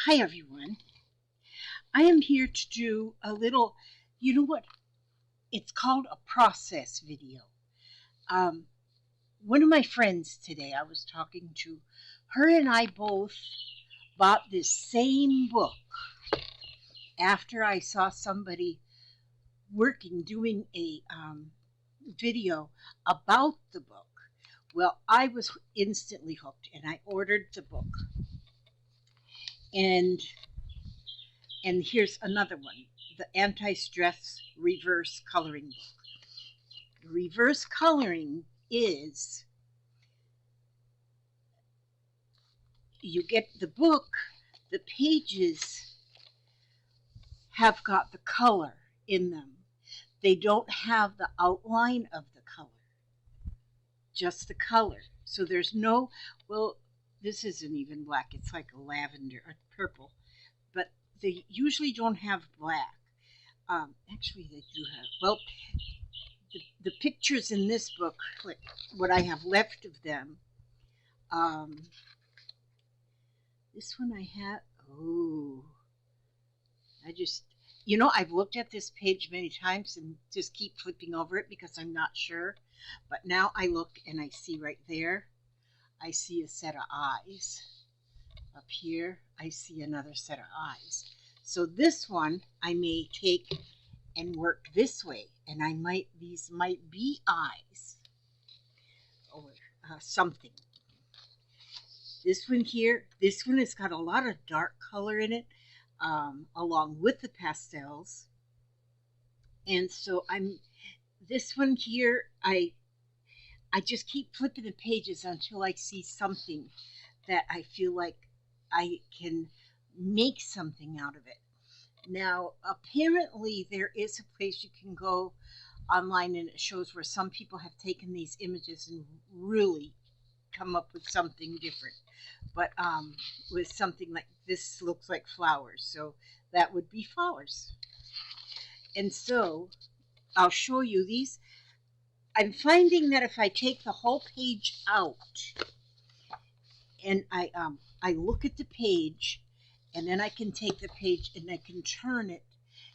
Hi everyone. I am here to do a little, you know what? It's called a process video. Um, One of my friends today, I was talking to, her and I both bought this same book after I saw somebody doing a video about the book. Well, I was instantly hooked and I ordered the book. And and here's another one, the anti-stress reverse coloring book. Reverse coloring is you get the book, the pages have got the color in them. They don't have the outline of the color, just the color. So there's no, well, this isn't even black, it's like a lavender or purple, but they usually don't have black. Actually, they do have, well, the pictures in this book, like what I have left of them, um, this one I have, oh, I just, I've looked at this page many times and just keep flipping over it because I'm not sure. But now I look and I see right there, I see a set of eyes. Up here, I see another set of eyes. So this one I may take and work this way, and these might be eyes or something. This one here, this one has got a lot of dark color in it, along with the pastels. And so this one here, I just keep flipping the pages until I see something that I feel like I can make something out of it. Now, apparently there is a place you can go online and it shows where some people have taken these images and really come up with something different. But with something like this looks like flowers, so that would be flowers. And so I'll show you these. I'm finding that if I take the whole page out and I look at the page, and then I can take the page and I can turn it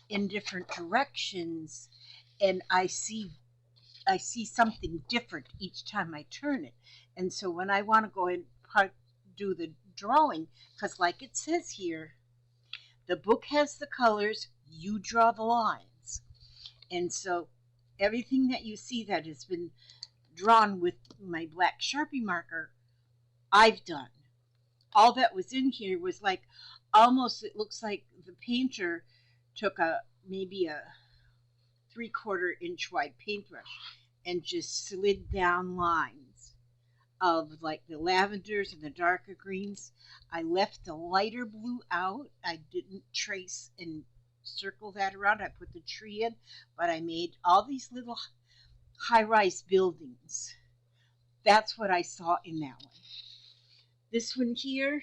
in different directions, and I see something different each time I turn it. And so when I want to go and do the drawing, because like it says here, the book has the colors, you draw the lines. And so everything that you see that has been drawn with my black Sharpie marker, I've done. All that was in here was like almost, it looks like the painter took maybe a 3/4 inch wide paintbrush and just slid down lines of like the lavenders and the darker greens. I left the lighter blue out. I didn't trace and circle that around. I put the tree in, but I made all these little high-rise buildings. That's what I saw in that one. This one here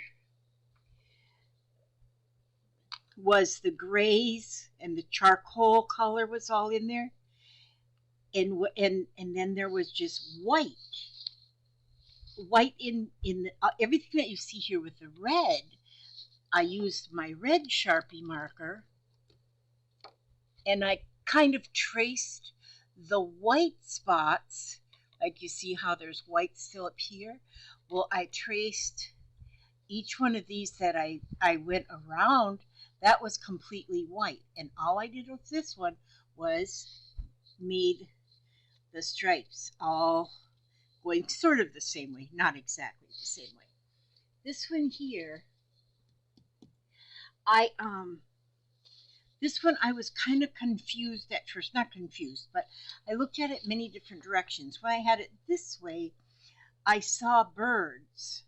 was the grays and the charcoal color was all in there. And then there was just white in everything that you see here with the red. I used my red Sharpie marker and I kind of traced the white spots, like you see how there's white still up here. Well, I traced each one of these that I went around, that was completely white, and all I did with this one was made the stripes all going sort of the same way, not exactly the same way. This one here, this one I was kind of confused at first, not confused, but I looked at it many different directions. When I had it this way, I saw birds,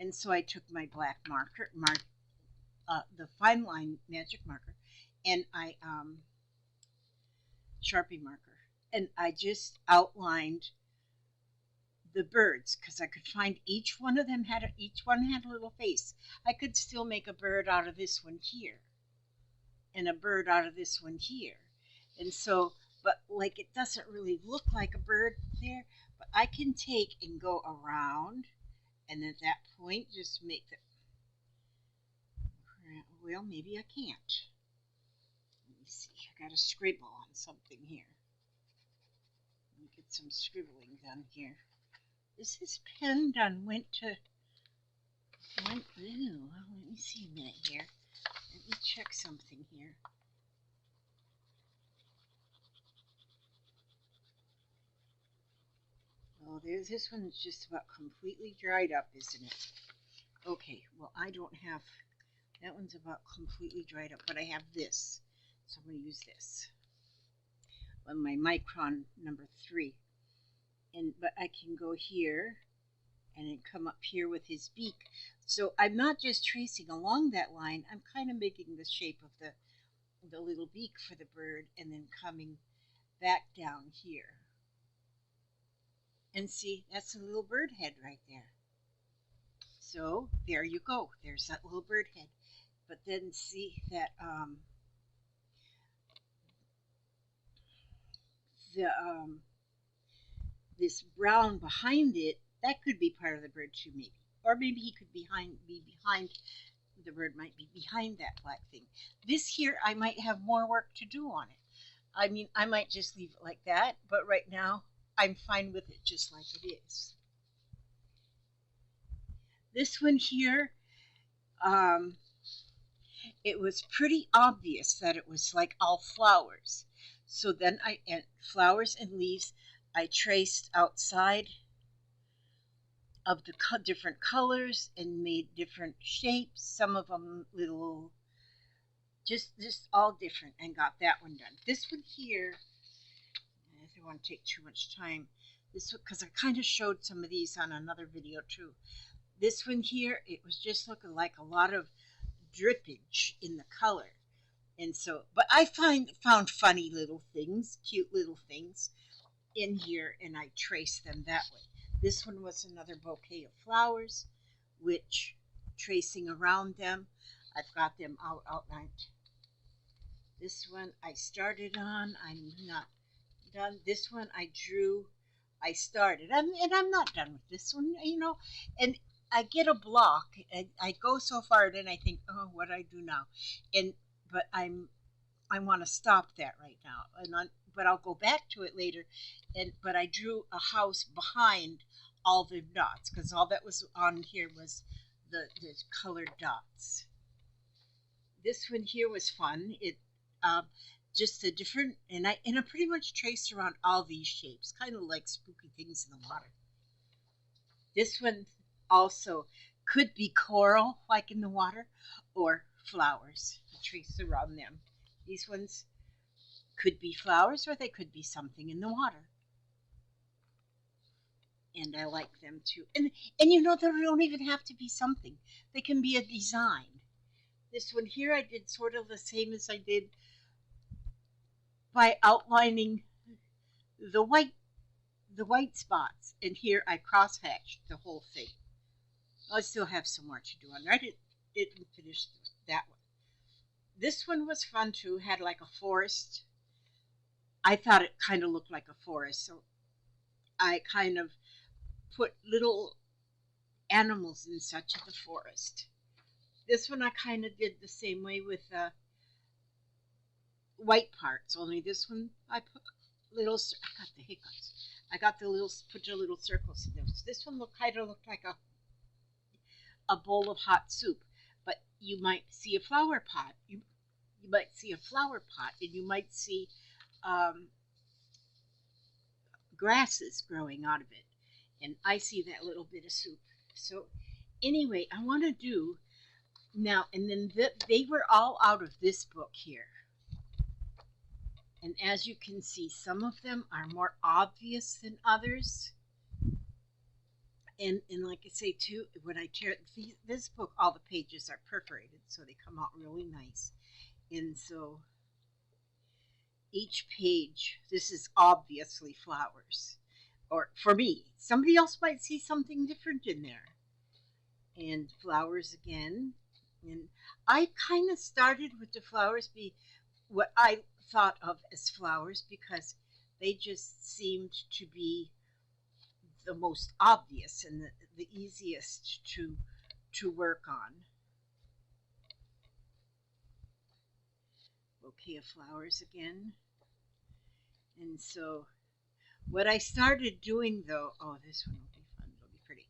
and so I took my black marker, the fine line magic marker, and I Sharpie marker, and I just outlined the birds because I could find each one of them each one had a little face. I could still make a bird out of this one here and a bird out of this one here. And so, but like it doesn't really look like a bird there, but I can take and go around and at that point just make the, Well, maybe I can't. Let me see. I got to scribble on something here. Let me get some scribbling done here. Is this pen done? Went, ooh, well, let me see a minute here. Let me check something here. Oh, this one's just about completely dried up, isn't it? Okay, well, I don't have, that one's about completely dried up, but I have this. So I'm going to use this on my micron number 3. But I can go here and then come up here with his beak. So I'm not just tracing along that line, I'm kind of making the shape of the little beak for the bird and then coming back down here. And see, that's a little bird head right there. So there you go. There's that little bird head. But then see that this brown behind it, that could be part of the bird too, maybe. Or maybe he could be behind, the bird might be behind that black thing. This here, I might have more work to do on it. I mean, I might just leave it like that, but right now, I'm fine with it just like it is. This one here, it was pretty obvious that it was like all flowers. So then and flowers and leaves, I traced outside of the different colors and made different shapes. Some of them little, just all different, and got that one done. This one here, I don't want to take too much time. This one, because I kind of showed some of these on another video too. This one here, it was just looking like a lot of drippage in the color. And so, but I found funny little things, cute little things in here, and I traced them that way. This one was another bouquet of flowers, which tracing around them, I've got them all outlined. This one I started on, I'm not done. This one I drew, I started, and I'm not done with this one, you know, and I get a block, and I go so far, and then I think, oh, what do I do now? But I want to stop that right now, but I'll go back to it later. But I drew a house behind all the dots because all that was on here was the colored dots. This one here was fun. It just a different, and I pretty much traced around all these shapes, kind of like spooky things in the water. This one also could be coral, like in the water, or flowers. I traced around them. These ones could be flowers, or they could be something in the water. And I like them too. And you know, they don't even have to be something. They can be a design. This one here I did sort of the same as I did by outlining the white spots. And here I cross-hatched the whole thing. I still have some more to do on there. I didn't finish that one. This one was fun too. Had like a forest. I thought it kind of looked like a forest, so I kind of put little animals and such in the forest. This one I kind of did the same way with white parts, only this one I put little, I got the hiccups. I got the little, put the little circles in there. So this one kind of looked like a bowl of hot soup, but you might see a flower pot. You might see a flower pot, and you might see grasses growing out of it. And I see that little bit of soup. So anyway, I want to do now, and then they were all out of this book here. And as you can see, some of them are more obvious than others. And like I say too, when I tear this book, all the pages are perforated, so they come out really nice. And so each page, this is obviously flowers. Or for me, somebody else might see something different in there. And flowers again. And I kind of started with the flowers be what I thought of as flowers because they just seemed to be the most obvious and the easiest to work on. bouquet of flowers again. And so what I started doing though, oh, this one will be fun, it'll be pretty.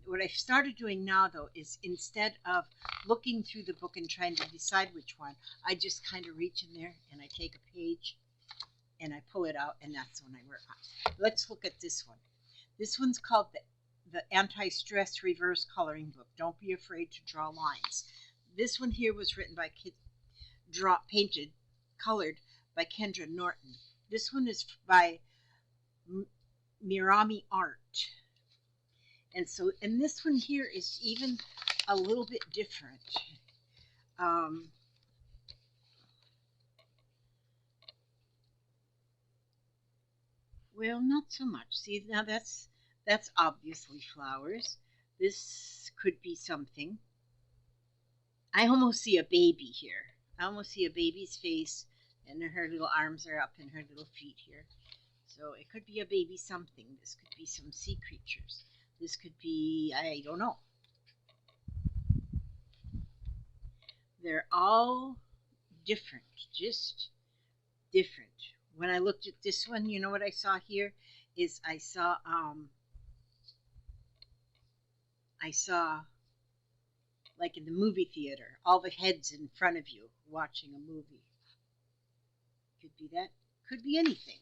What I started doing now though is instead of looking through the book and trying to decide which one, I just kind of reach in there and I take a page and I pull it out, and that's when I work on. Let's look at this one. This one's called the Anti-Stress Reverse Coloring Book. Don't be afraid to draw lines. This one here was written by painted, colored by Kendra Norton. This one is by Mirami Art. And this one here is even a little bit different. Well, not so much. See, now that's obviously flowers. This could be something. I almost see a baby here. I almost see a baby's face, and her little arms are up and her little feet here. So it could be a baby something. This could be some sea creatures. This could be, I don't know. They're all different, just different. When I looked at this one, you know what I saw here is I saw like in the movie theater, all the heads in front of you watching a movie. Could be that. Could be anything.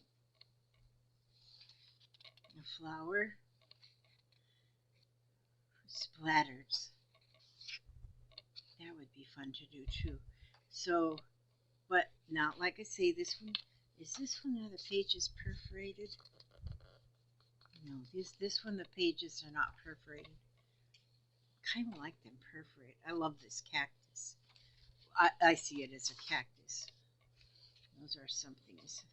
A flower. Splatters. That would be fun to do too. So, but now, like I say, this one, is this one now the page is perforated? No, this one the pages are not perforated. Kind of like them perforated. I love this cactus. I see it as a cactus. Those are some things.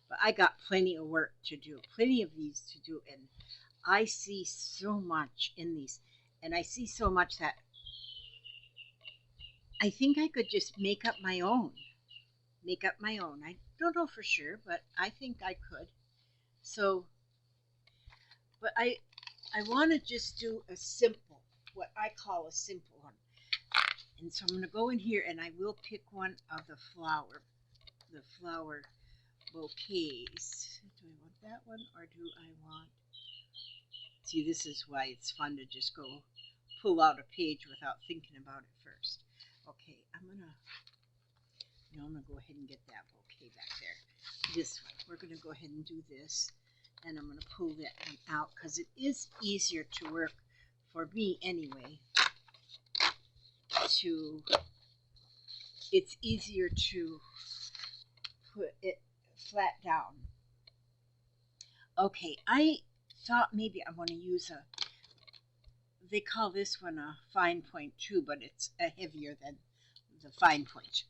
But I got plenty of work to do, plenty of these to do, and I see so much in these. And I see so much that I think I could just make up my own. I don't know for sure, but I think I could. So, but I want to just do a simple, what I call a simple one. And so I'm going to go in here and I will pick one of the flower bouquets. Do I want that one or do I want, see, this is why it's fun to just go pull out a page without thinking about it first. Okay, I'm going to go ahead and get that bouquet back there. This one, we're going to go ahead and do this, and I'm going to pull that one out because it is easier to work for me anyway. It's easier to put it flat down. Okay, I thought maybe I want to use they call this one a fine point too, but it's heavier than the fine point.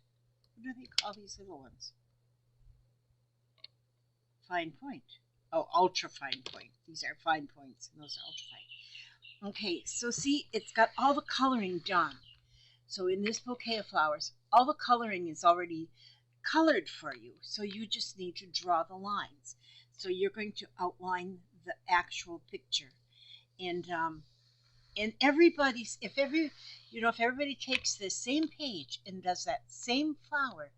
What do they call these little ones? Fine point. Oh, ultra fine point. These are fine points, and those are ultra fine. Okay, so see, it's got all the coloring done. So in this bouquet of flowers, all the coloring is already colored for you. So you just need to draw the lines. So you're going to outline the actual picture. And everybody's, if everybody takes this same page and does that same flower,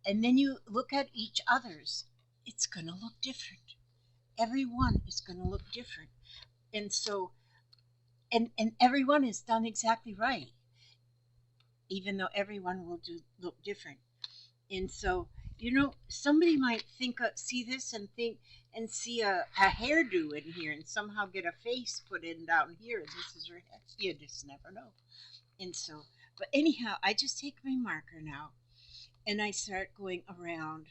and then you look at each other's, it's going to look different. Everyone is going to look different. And so, and everyone is done exactly right, even though everyone will look different. And so, somebody might see this and see a hairdo in here and somehow get a face put in down here. And this is her head. You just never know. And so, but anyhow, I just take my marker now and I start going around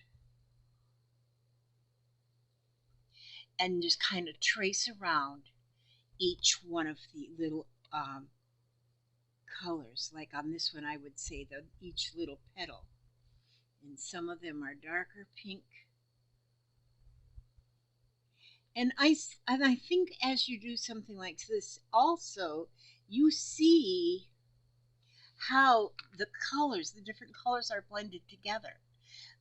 and just kind of trace around each one of the little colors. Like on this one, I would say each little petal. And some of them are darker pink. And I think as you do something like this, also you see how the different colors are blended together.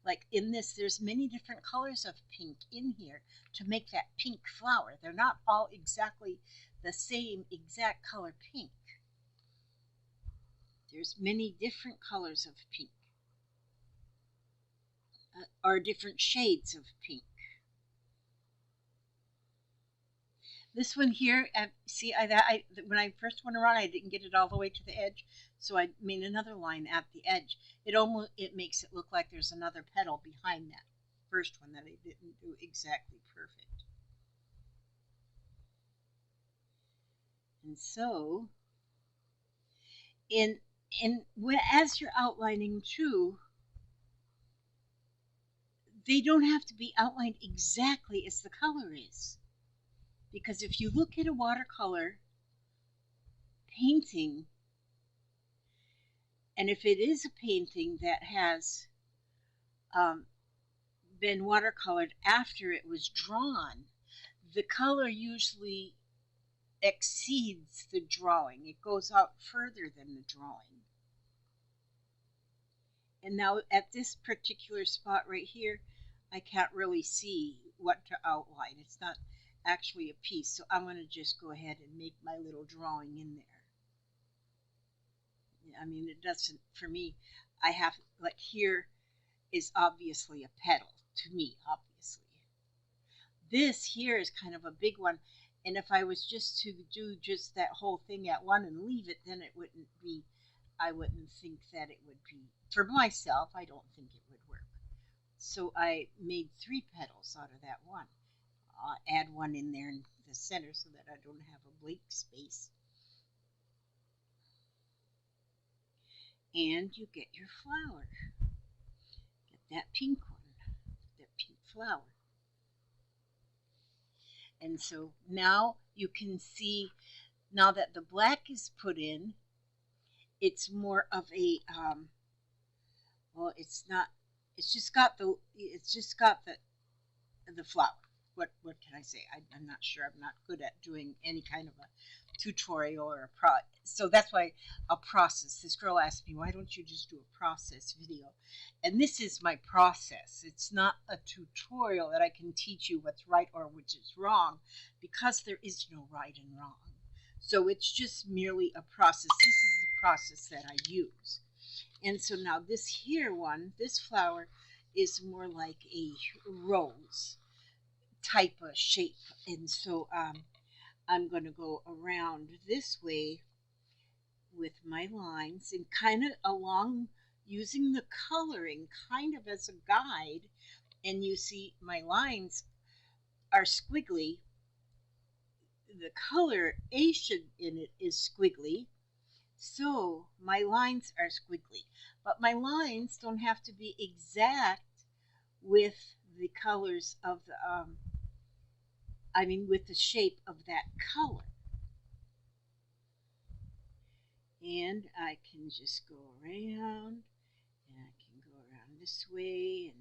Like in this, there's many different colors of pink in here to make that pink flower. They're not all exactly the same exact color pink. There's many different colors of pink. or different shades of pink. This one here, see, when I first went around, I didn't get it all the way to the edge, so I made another line at the edge. It makes it look like there's another petal behind that first one that I didn't do exactly perfect. And so, as you're outlining too, they don't have to be outlined exactly as the color is. Because if you look at a watercolor painting, and if it is a painting that has been watercolored after it was drawn, the color usually exceeds the drawing. It goes out further than the drawing. And now at this particular spot right here, I can't really see what to outline. It's not actually a piece, so I'm going to just go ahead and make my little drawing in there. I mean, it doesn't, for me, I have, like here is obviously a petal, to me, obviously. This here is kind of a big one, and if I was just to do just that whole thing at one and leave it, then it wouldn't be, I wouldn't think that it would be, for myself, I don't think it would work. So I made 3 petals out of that one. I'll add one in there in the center so that I don't have a blank space. And you get your flower. Get that pink one, that pink flower. And so now you can see, now that the black is put in, it's more of a, well, it's not, it's just got the flower. What can I say? I'm not sure. I'm not good at doing any kind of a tutorial or a so that's why a process. This girl asked me, why don't you just do a process video? And this is my process. It's not a tutorial that I can teach you what's right or which is wrong, because there is no right and wrong. So it's just merely a process. This is the process that I use. And so now this here one, this flower is more like a rose type of shape. And so I'm going to go around this way with my lines and kind of along, using the coloring kind of as a guide. And you see my lines are squiggly. The coloration in it is squiggly. So my lines are squiggly. But my lines don't have to be exact with the colors of the, with the shape of that color. And I can just go around, and I can go around this way,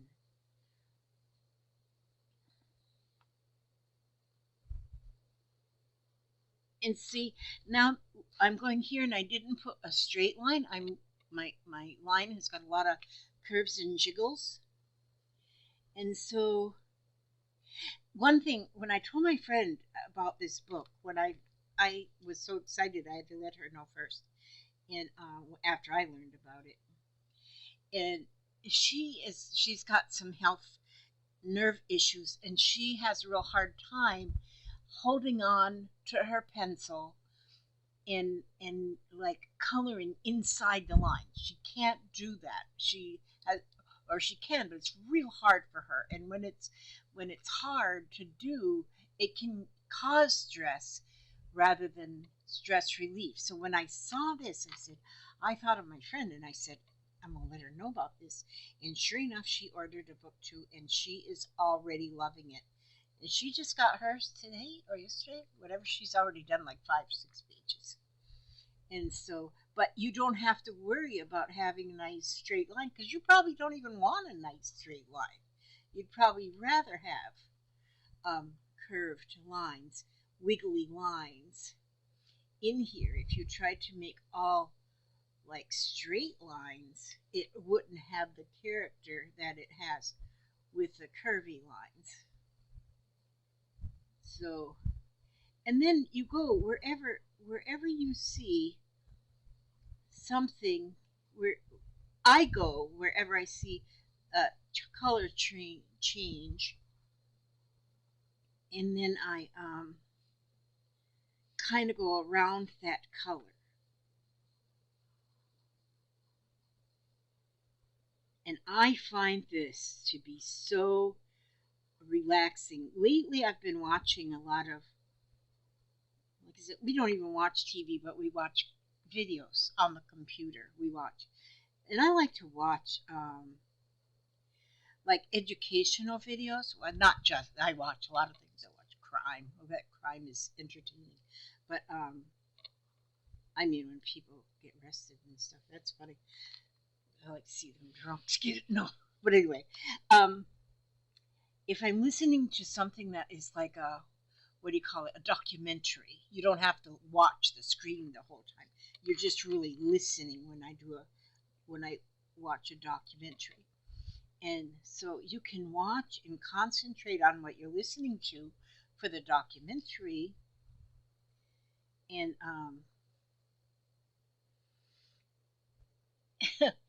and see, now I'm going here and I didn't put a straight line. My line has got a lot of curves and jiggles. And so one thing, when I told my friend about this book, when I was so excited, I had to let her know first, and after I learned about it. And she's got some health nerve issues, and she has a real hard time holding on to her pencil and like coloring inside the line. She can't do that. She has, or she can, but it's real hard for her. And when it's hard to do, it can cause stress rather than stress relief. So when I saw this, I thought of my friend, and I said, I'm gonna let her know about this. And sure enough, she ordered a book too, and she is already loving it. And she just got hers today or yesterday, whatever. She's already done like 5-6 pages. And so, but you don't have to worry about having a nice straight line, because you probably don't even want a nice straight line. You'd probably rather have curved lines, wiggly lines in here. If you tried to make all like straight lines, it wouldn't have the character that it has with the curvy lines. So, and then you go wherever you see something, where I go wherever I see color change, and then I kind of go around that color. And I find this to be so relaxing. Lately, I've been watching a lot of, like I said, we don't even watch TV, but we watch videos on the computer. We watch. And I like to watch like educational videos. Well, not just, I watch a lot of things. I watch crime. Well, that crime is entertaining. But I mean, when people get arrested and stuff, that's funny. I like to see them drunk. No, but anyway, um, if I'm listening to something that is like a, what do you call it, a documentary, you don't have to watch the screen the whole time. You're just really listening when I watch a documentary. And so you can watch and concentrate on what you're listening to for the documentary. And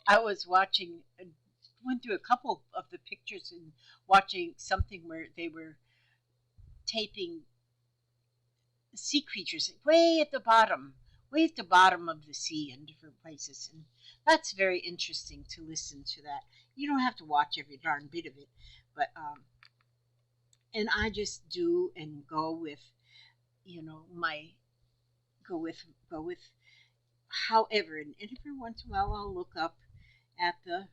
I was watching, went through a couple of the pictures and watching something where they were taping sea creatures way at the bottom of the sea in different places. And that's very interesting to listen to that. You don't have to watch every darn bit of it, but and I just do and go with, you know, my go with go with however, and every once in a while I'll look up at the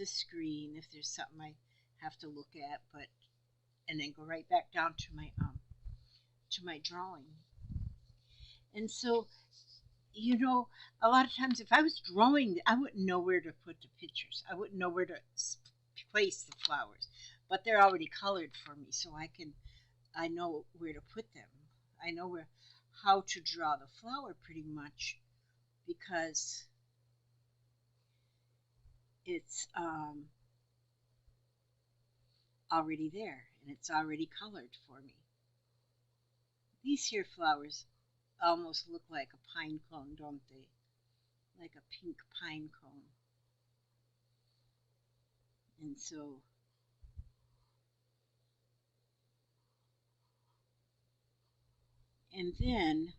screen if there's something I have to look at, but and then go right back down to my drawing. And so, you know, a lot of times if I was drawing, I wouldn't know where to put the pictures. I wouldn't know where to place the flowers, but they're already colored for me, so I know where to put them. I know where how to draw the flower pretty much because it's already there and it's already colored for me. These here flowers almost look like a pine cone, don't they? Like a pink pine cone. And so, and then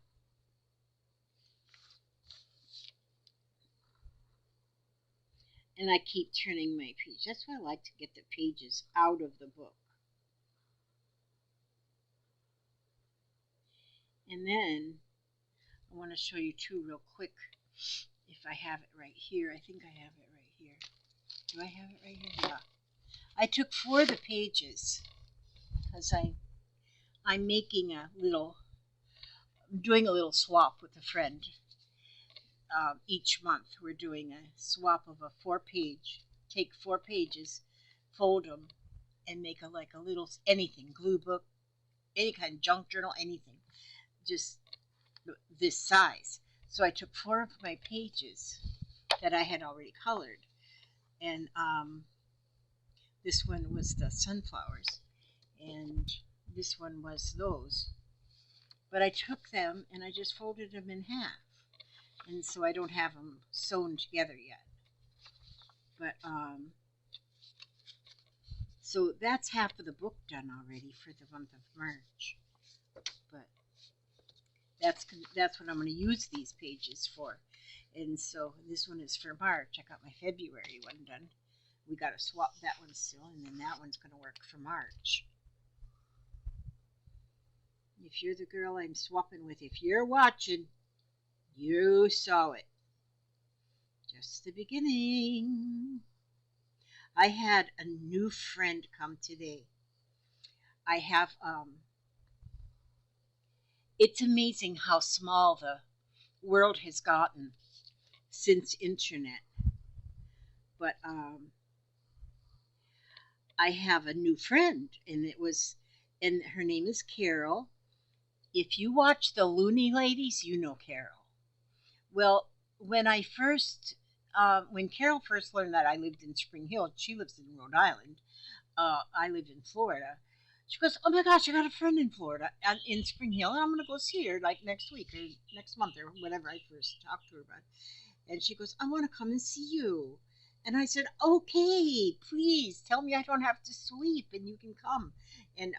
and I keep turning my page. That's why I like to get the pages out of the book. And then I want to show you two real quick if I have it right here. I think I have it right here. Do I have it right here? Yeah. I took 4 of the pages because I'm making a little, I'm doing a little swap with a friend. Each month we're doing a swap of a 4-page. Take 4 pages, fold them, and make a like a little anything glue book, any kind of junk journal, anything, just this size. So I took 4 of my pages that I had already colored, and this one was the sunflowers, and this one was those. But I took them and I just folded them in half, and so I don't have them sewn together yet. But so that's half of the book done already for the month of March. But that's what I'm going to use these pages for. And so this one is for March. I got my February one done. We got to swap that one still, and then that one's going to work for March. If you're the girl I'm swapping with, if you're watching, you saw it. Just the beginning. I had a new friend come today. I have it's amazing how small the world has gotten since internet. But I have a new friend, and her name is Carol. If you watch the Looney Ladies, you know Carol. Well, when I first, when Carol first learned that I lived in Spring Hill, she lives in Rhode Island. I live in Florida. She goes, "Oh my gosh, I got a friend in Florida, in Spring Hill, and I'm gonna go see her like next week or next month or whenever I first talked to her about." And she goes, "I want to come and see you." And I said, okay, please tell me I don't have to sleep and you can come. And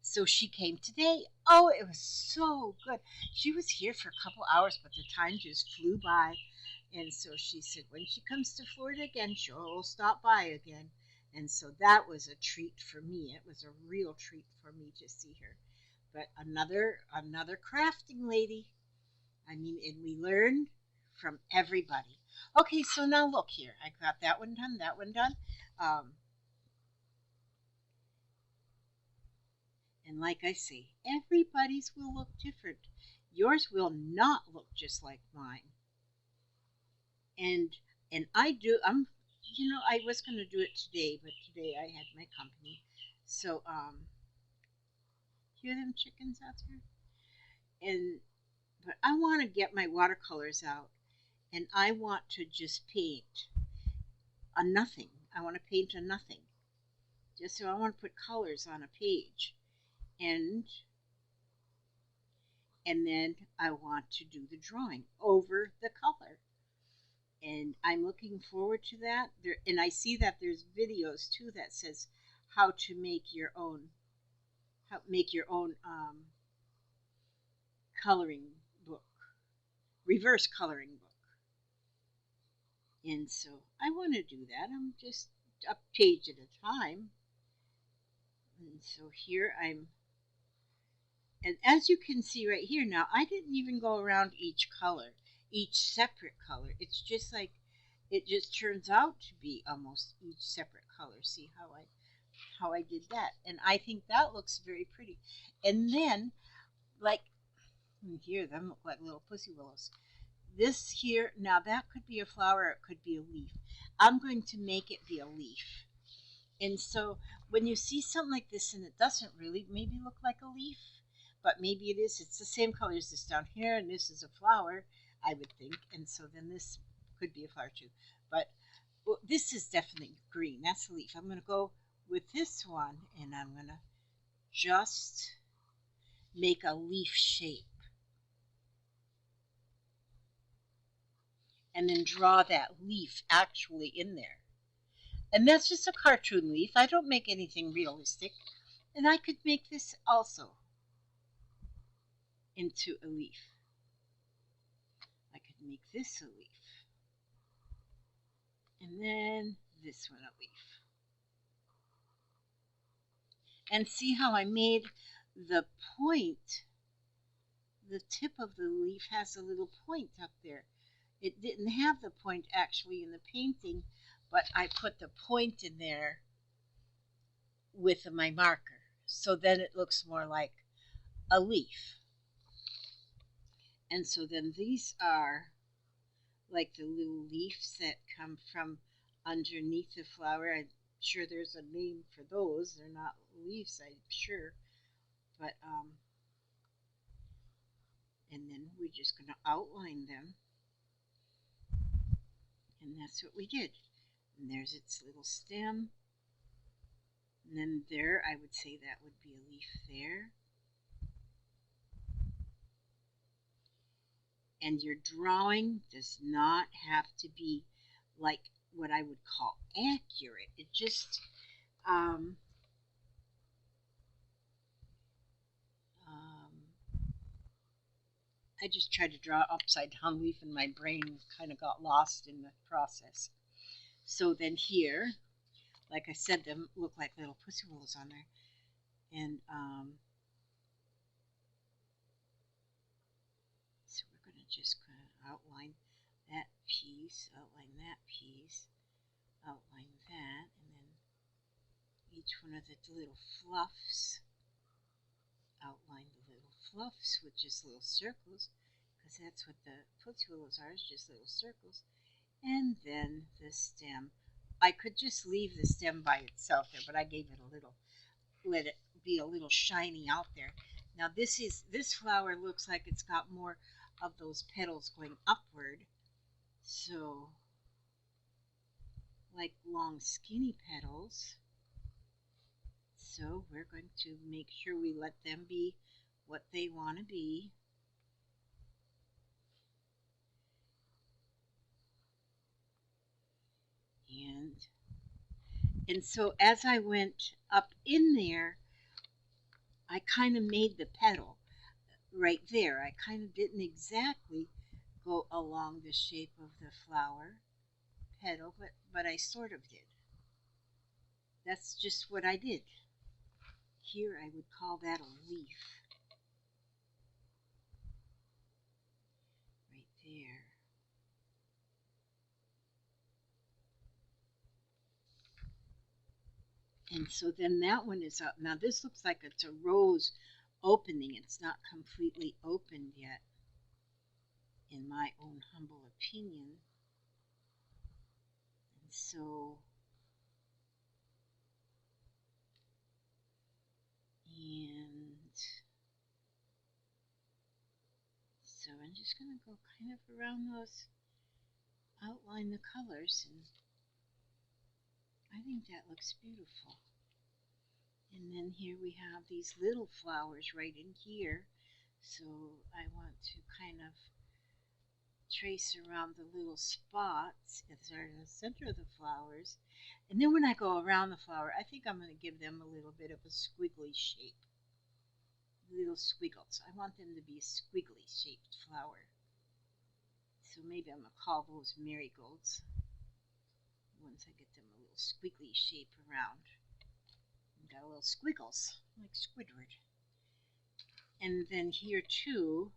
so she came today. Oh, it was so good. She was here for a couple hours, but the time just flew by. And so she said when she comes to Florida again, she'll stop by again. And so that was a treat for me. It was a real treat for me to see her. But another crafting lady. I mean, and we learned from everybody. Okay, so now look here. I got that one done, that one done. Um, and like I say, everybody's will look different. Yours will not look just like mine. And I do. I was going to do it today, but today I had my company. So hear them chickens out there? And but I want to get my watercolors out, and I want to just paint a nothing. I want to paint a nothing. Just so I want to put colors on a page, and then I want to do the drawing over the color. And I'm looking forward to that. And I see that there's videos too that says how to make your own coloring book, reverse coloring book. And so I want to do that. I'm just a page at a time. And so here I'm, and as you can see right here now, I didn't even go around each color, each separate color. It's just like, it just turns out to be almost each separate color. See how I did that. And I think that looks very pretty. And then, like, here, them look like little pussy willows. This here, now that could be a flower, or it could be a leaf. I'm going to make it be a leaf. And so when you see something like this and it doesn't really maybe look like a leaf, but maybe it is, it's the same color as this down here, and this is a flower, I would think. And so then this could be a flower too. But well, this is definitely green. That's a leaf. I'm going to go with this one, and I'm going to just make a leaf shape. And then draw that leaf actually in there. And that's just a cartoon leaf. I don't make anything realistic. And I could make this also into a leaf. I could make this a leaf. And then this one a leaf. And see how I made the point, the tip of the leaf has a little point up there. It didn't have the point actually in the painting, but I put the point in there with my marker. So then it looks more like a leaf. And so then these are like the little leaves that come from underneath the flower. I'm sure there's a name for those. They're not leaves, I'm sure. But and then we're just going to outline them. And that's what we did. And there's its little stem. And then there, I would say that would be a leaf there. And your drawing does not have to be like what I would call accurate. It just I just tried to draw upside down leaf and my brain kind of got lost in the process. So then here, like I said, them look like little pussy willows on there. And so we're going to just kind of outline that piece, outline that piece, outline that, and then each one of the little fluffs, outline the little fluffs with just little circles, because that's what the pussy willows are, is just little circles. And then the stem. I could just leave the stem by itself there, but I gave it a little, let it be a little shiny out there. Now this flower looks like it's got more of those petals going upward. So like long skinny petals. So we're going to make sure we let them be what they want to be. And so as I went up in there, I kind of made the petal right there. I kind of didn't exactly go along the shape of the flower petal, but I sort of did. That's just what I did. Here I would call that a leaf right there. And so then that one is up. Now this looks like it's a rose opening. It's not completely opened yet, in my own humble opinion. And so, and so I'm just going to go kind of around those, outline the colors, and I think that looks beautiful. And then here we have these little flowers right in here. So I want to kind of trace around the little spots that are in the center of the flowers. And then when I go around the flower, I think I'm going to give them a little bit of a squiggly shape. Little squiggles. I want them to be a squiggly shaped flower. So maybe I'm going to call those marigolds once I get them a little squiggly shape around. And got little squiggles, like Squidward. And then here too,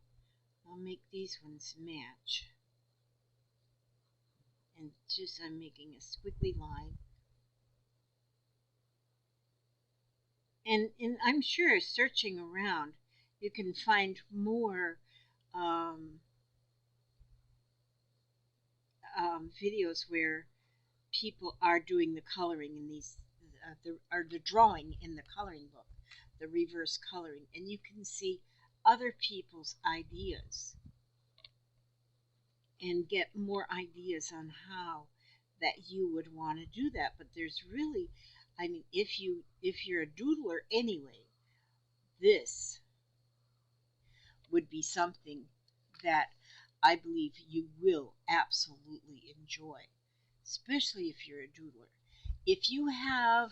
I'll make these ones match. And just I'm making a squiggly line. And I'm sure searching around, you can find more um, videos where people are doing the coloring in these, the drawing in the coloring book, the reverse coloring, and you can see other people's ideas and get more ideas on how that you would want to do that. But there's really, I mean, if you're a doodler anyway, this would be something that I believe you will absolutely enjoy, especially if you're a doodler. If you have,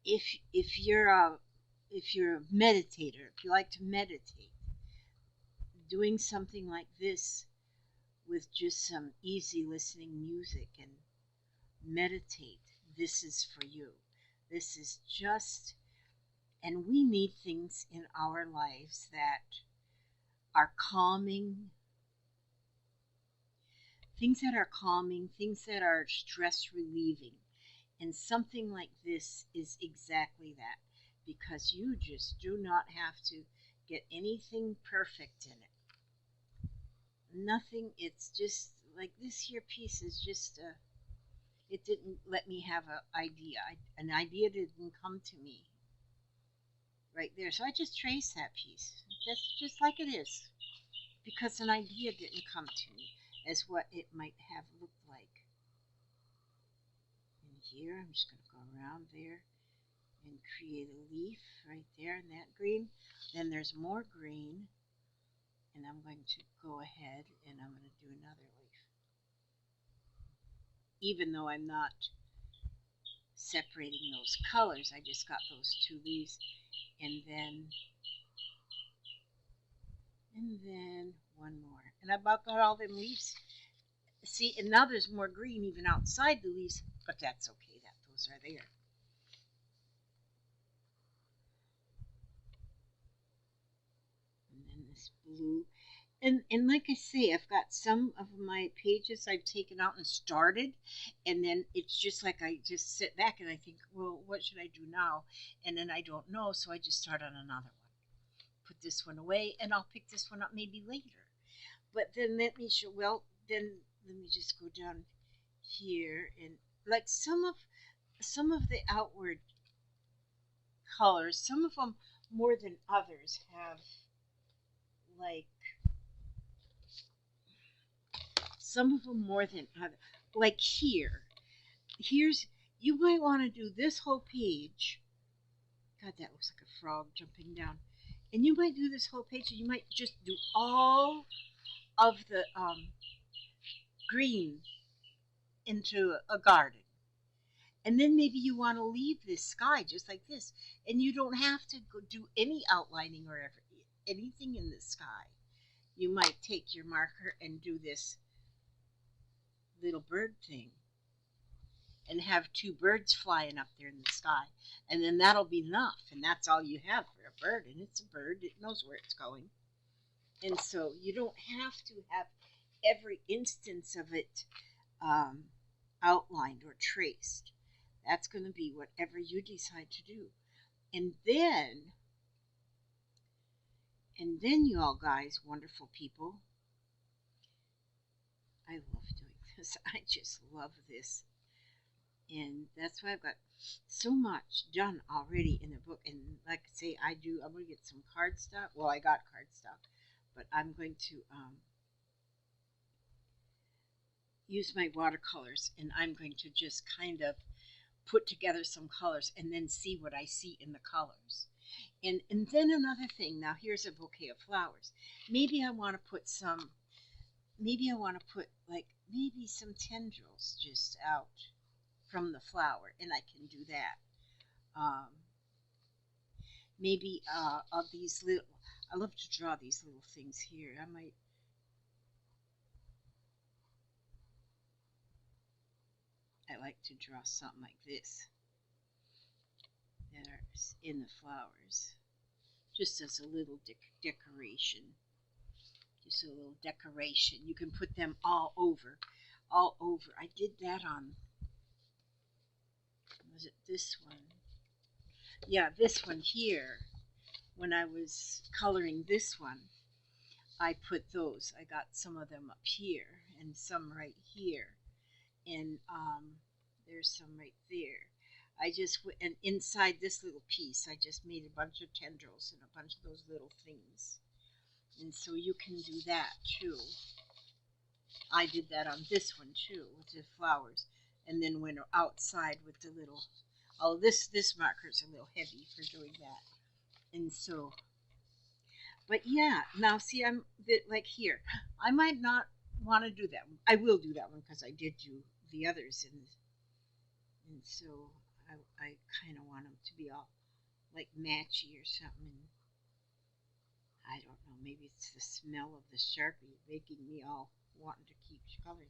if you're a meditator, if you like to meditate, doing something like this with just some easy listening music and meditate, this is for you. This is just, and we need things in our lives that are calming, things that are stress relieving. And something like this is exactly that, because you just do not have to get anything perfect in it. Nothing, it's just like this here piece is just a, it didn't let me have an idea. An idea didn't come to me right there. So I just traced that piece, just like it is, because an idea didn't come to me as what it might have looked like. And here, I'm just going to go around there and create a leaf right there in that green. Then there's more green, and I'm going to go ahead and I'm going to do another leaf. Even though I'm not separating those colors, I just got those two leaves, and then one more. And I about got all them leaves. See, and now there's more green even outside the leaves, but that's okay, that those are there. And then this blue. And like I say, I've got some of my pages I've taken out and started, and then it's just like I just sit back and I think, well, what should I do now? And then I don't know, so I just start on another one. Put this one away, and I'll pick this one up maybe later. But then let me show, well, then let me just go down here, and like some of the outward colors, some of them more than others have, like, some of them more than others. Like here's, you might want to do this whole page. God, that looks like a frog jumping down. And you might do this whole page, and you might just do all of the green into a garden. And then maybe you want to leave this sky just like this, and you don't have to go do any outlining or anything in the sky. You might take your marker and do this little bird thing and have two birds flying up there in the sky, and then that'll be enough, and that's all you have for a bird. And it's a bird, it knows where it's going. And so you don't have to have every instance of it outlined or traced. That's going to be whatever you decide to do. And then you all guys, wonderful people, I love doing this. I just love this. And that's why I've got so much done already in the book. And like I say, I'm going to get some cardstock. Well, I got cardstock, but I'm going to use my watercolors, and I'm going to just kind of put together some colors and then see what I see in the colors. And then another thing, now here's a bouquet of flowers. Maybe I want to put some, maybe some tendrils just out from the flower, and I can do that. Maybe of these little, I love to draw these little things here. I like to draw something like this that are in the flowers, just as a little decoration. Just a little decoration. You can put them all over. I did that on, was it this one? Yeah, this one here. When I was coloring this one, I put those. I got some of them up here and some right here. And there's some right there. And inside this little piece, I just made a bunch of tendrils and a bunch of those little things. And so you can do that too. I did that on this one too, with the flowers. And then went outside with the little, oh, this marker is a little heavy for doing that. And so, but yeah, now see, I'm like here. I might not want to do that one. I will do that one because I did do the others, and so I kind of want them to be all like matchy or something. I don't know, maybe it's the smell of the Sharpie making me all wanting to keep coloring.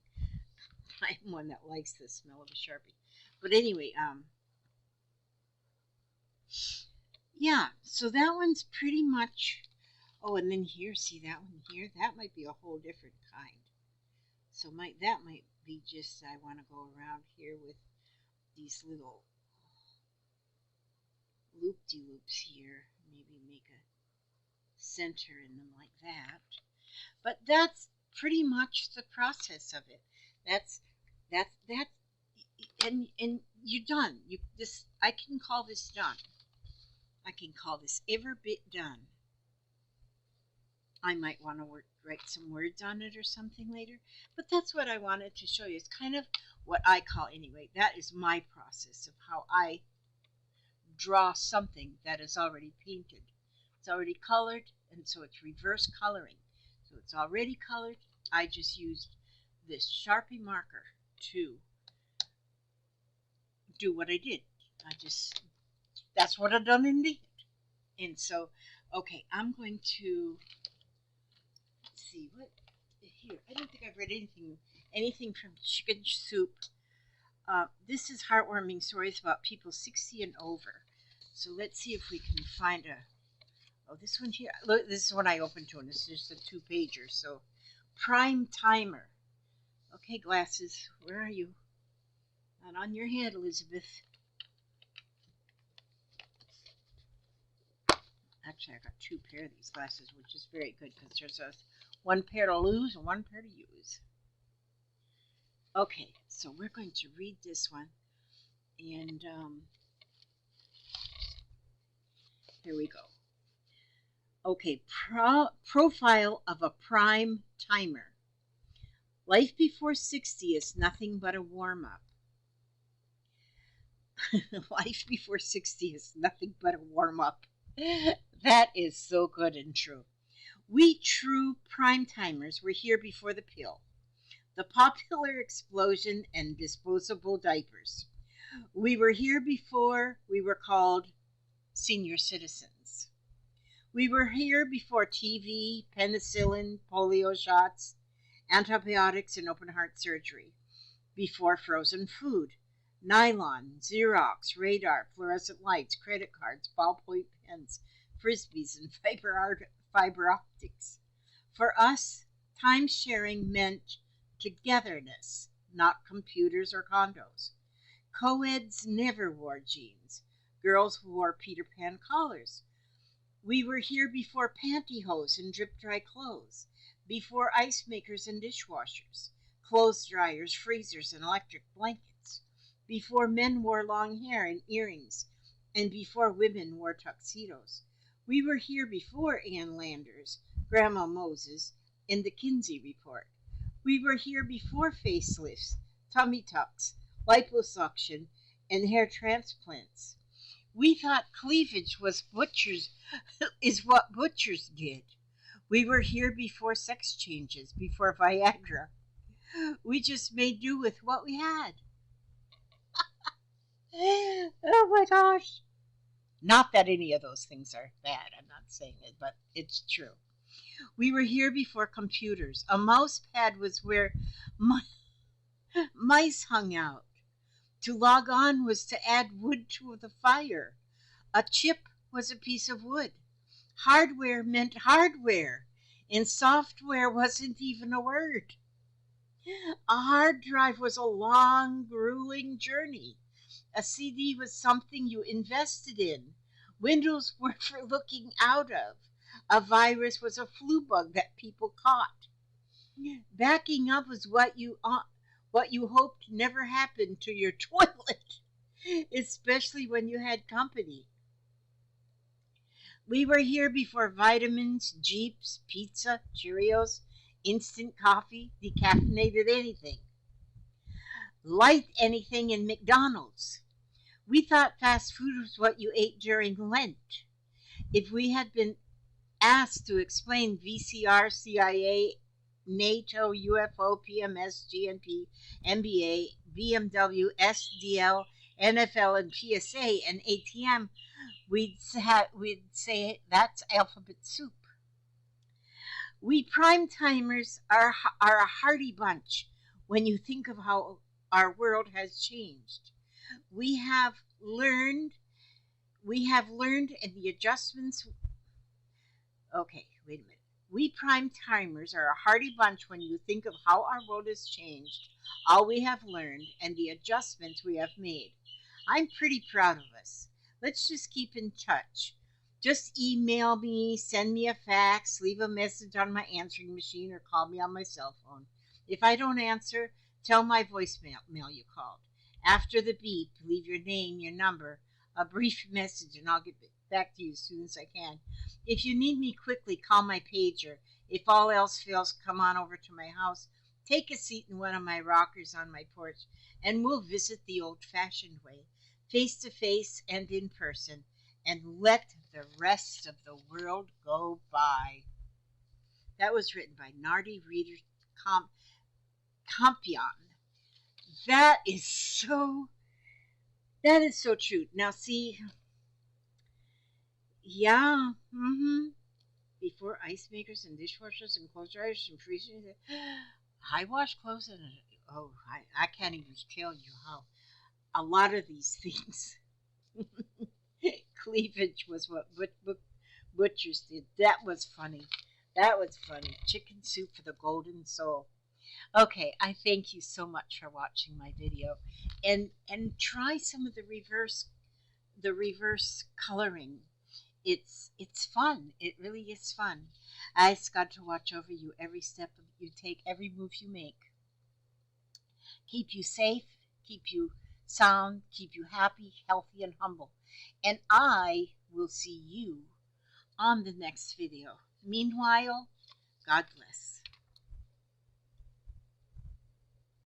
I'm one that likes the smell of a Sharpie. But anyway, yeah, so that one's pretty much, oh, and then here, see that one here? That might be a whole different kind. So that might be just, I want to go around here with these little loop-de-loops here. Maybe make a center in them like that. But that's pretty much the process of it. That's and you're done. I can call this done. I can call this every bit done. I might want to write some words on it or something later, but that's what I wanted to show you. It's kind of what I call, anyway, that is my process of how I draw something that is already painted. It's already colored, and so it's reverse coloring. So it's already colored. I just used this Sharpie marker to do what I did. That's what I've done indeed. And so, okay, I'm going to see what here. I don't think I've read anything from Chicken Soup. This is heartwarming stories about people 60 and over. So let's see if we can find this one here. Look, this is one I opened to, and this is just a 2-pager. So, Prime Timer. Okay, glasses, where are you? Not on your head, Elizabeth. Actually, I got 2 pair of these glasses, which is very good because there's one pair to lose and one pair to use. Okay, so we're going to read this one, and here we go. Okay, profile of a prime timer. Life before 60 is nothing but a warm-up. Life before 60 is nothing but a warm-up. That is so good and true. We true prime timers were here before the pill. the popular explosion, and disposable diapers. We were here before we were called senior citizens. We were here before TV, penicillin, polio shots, antibiotics, and open heart surgery. Before frozen food, nylon, Xerox, radar, fluorescent lights, credit cards, ballpoint pens, frisbees, and fiber optics. For us, time sharing meant togetherness, not computers or condos. Co-eds never wore jeans. Girls wore Peter Pan collars. We were here before pantyhose and drip dry clothes, before ice makers and dishwashers, clothes dryers, freezers, and electric blankets, before men wore long hair and earrings, and before women wore tuxedos. We were here before Ann Landers, Grandma Moses, and the Kinsey Report. We were here before facelifts, tummy tucks, liposuction, and hair transplants. We thought cleavage was butchers is what butchers did. We were here before sex changes, before Viagra. We just made do with what we had. Oh my gosh. Not that any of those things are bad, I'm not saying it, but it's true. We were here before computers. A mouse pad was where mice hung out. To log on was to add wood to the fire. A chip was a piece of wood. Hardware meant hardware, and software wasn't even a word. A hard drive was a long, grueling journey. A CD was something you invested in. Windows were for looking out of. A virus was a flu bug that people caught. Backing up was what you hoped never happened to your toilet, especially when you had company. We were here before vitamins, Jeeps, pizza, Cheerios, instant coffee, decaffeinated anything, light anything, in McDonald's. We thought fast food was what you ate during Lent. If we had been asked to explain VCR, CIA, NATO, UFO, PMS, GNP, NBA, BMW, SDL, NFL, and PSA, and ATM, we'd say that's alphabet soup. We prime timers are a hearty bunch when you think of how our world has changed. We have learned, and the adjustments. Okay, wait a minute. We prime timers are a hearty bunch when you think of how our world has changed, all we have learned, and the adjustments we have made. I'm pretty proud of us. Let's just keep in touch. Just email me, send me a fax, leave a message on my answering machine, or call me on my cell phone. If I don't answer, tell my voicemail you called. After the beep, leave your name, your number, a brief message, and I'll get back to you as soon as I can. If you need me quickly, call my pager. If all else fails, come on over to my house, take a seat in one of my rockers on my porch, and we'll visit the old-fashioned way, face to face and in person, and let the rest of the world go by. That was written by Nardi Reader Compion. That is so true. Now see, yeah, before ice makers and dishwashers and clothes dryers and freezers, I wash clothes and I can't even tell you how. A lot of these things, cleavage was what butchers did. That was funny. That was funny. Chicken soup for the golden soul. Okay, I thank you so much for watching my video, and try some of the reverse coloring. It's fun. It really is fun. I ask God to watch over you every step you take, every move you make. Keep you safe, keep you sound, keep you happy, healthy, and humble. And I will see you on the next video. Meanwhile, God bless.